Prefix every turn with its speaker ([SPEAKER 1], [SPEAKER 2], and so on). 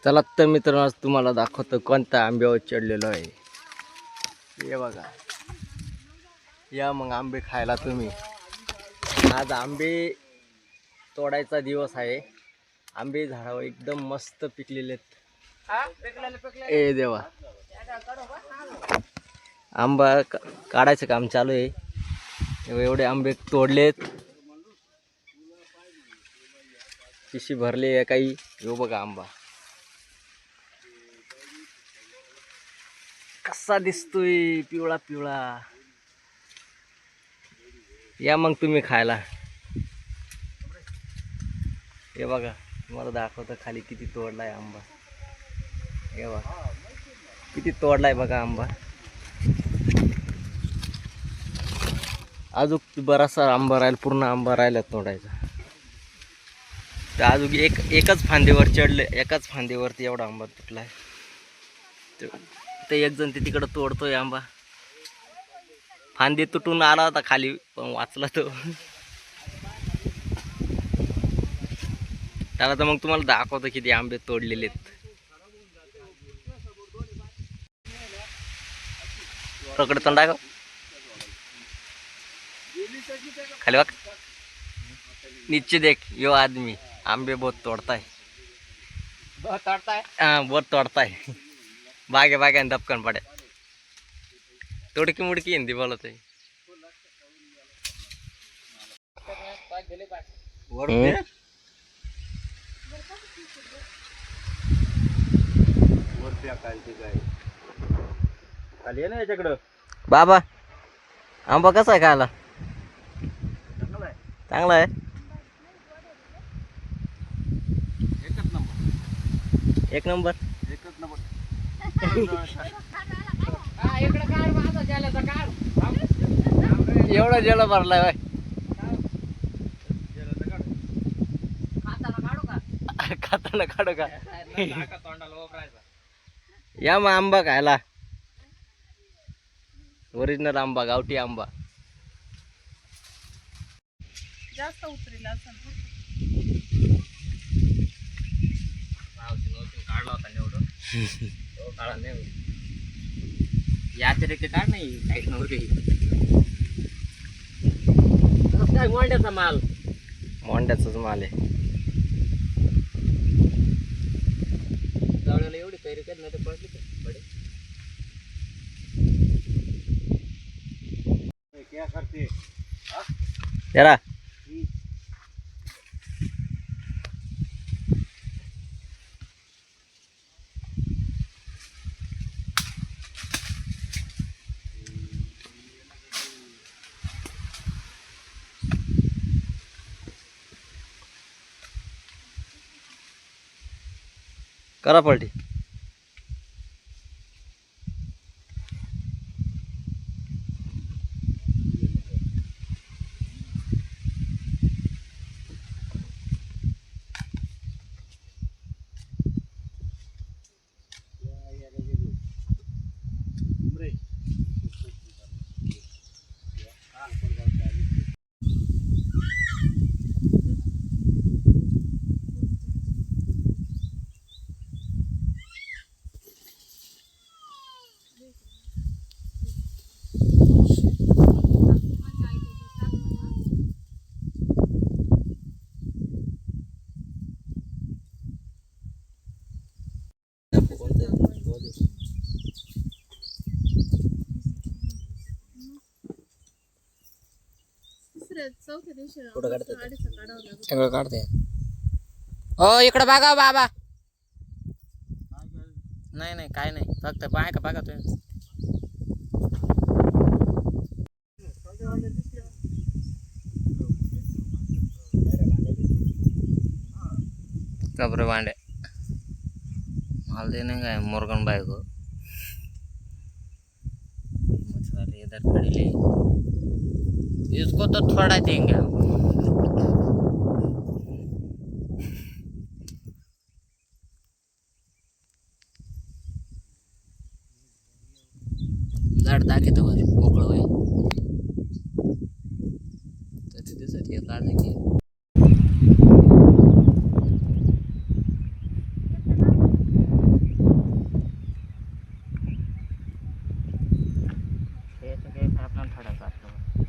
[SPEAKER 1] चला तर मित्रांनो, आज तुम्हाला दाखवतो कोणत्या आंब्यावर चढलेलो आहे. हे बघा, या मग आंबे खायला तुम्ही. आज आंबे तोडायचा दिवस आहे. आंबे झाडावर एकदम मस्त पिकलेले आहेत. ए देवा, आंबा काढायचं काम चालू आहे. एवढे आंबे तोडलेत, पिशी भरली आहे काही. हो बघा आंबा कसा दिसतोय, पिवळा पिवळा. या मग तुम्ही खायला. हे बघा, तुम्हाला दाखवतं खाली किती तोडलाय आंबा. हे बघा किती तोडलाय बघा आंबा. अजून बराचसा आंबा राहील, पूर्ण आंबा राहिला तोडायचा. तर अजून एकच फांदीवर चढले, एकाच फांदीवरती एवढा आंबा तुटलाय. ते एक जण तिकडं तोडतोय आंबा. फांदी तुटून आला होता खाली, पण वाचला तो. त्याला तर मग तुम्हाला दाखवतो किती आंबे तोडलेले आहेत. पकड तोंडा खाली बघ, नीचे देख. यो आदमी आंबे बहुत तोड़ता है. हाँ बहुत तोड़ता है. भागे भागे दबकन पड़े. तोड़की मुड़की हिंदी बोलत है. बाबा, आंबा कसा आहे खायला? चांगला आहे. एक नंबर. एवढा जेला भरलाय बाय. खाताना काढू का? या मग आंबा खायला. ओरिजिनल आंबा, गावठी आंबा.
[SPEAKER 2] जास्त उतरेल असं
[SPEAKER 1] काढला होता निवडून. काढा नाही याचे रेखे काढ नाही काहीच नव्हते. काय मोंड्याचा माल, मोंड्याचाच माल आहे. जावळ्याला एवढी कैरी कर ना, ते पडली बडे. क्या करते जरा करा पलटी. सगळं काढते. हो इकडं बघा बाबा. नाही नाही काय नाही, फक्त पाय का बघा तुम्ही. कब्र बांडे माल देने का मुर्गन भाई को. मछुआरे इधर खड़ी ले, इसको तो थोड़ा देंगे हम. झाड दाखवतो वर मोकळं होईल. त्याची दिसत हे काढ की
[SPEAKER 3] याचं काही आपल्याला थोडा काढतो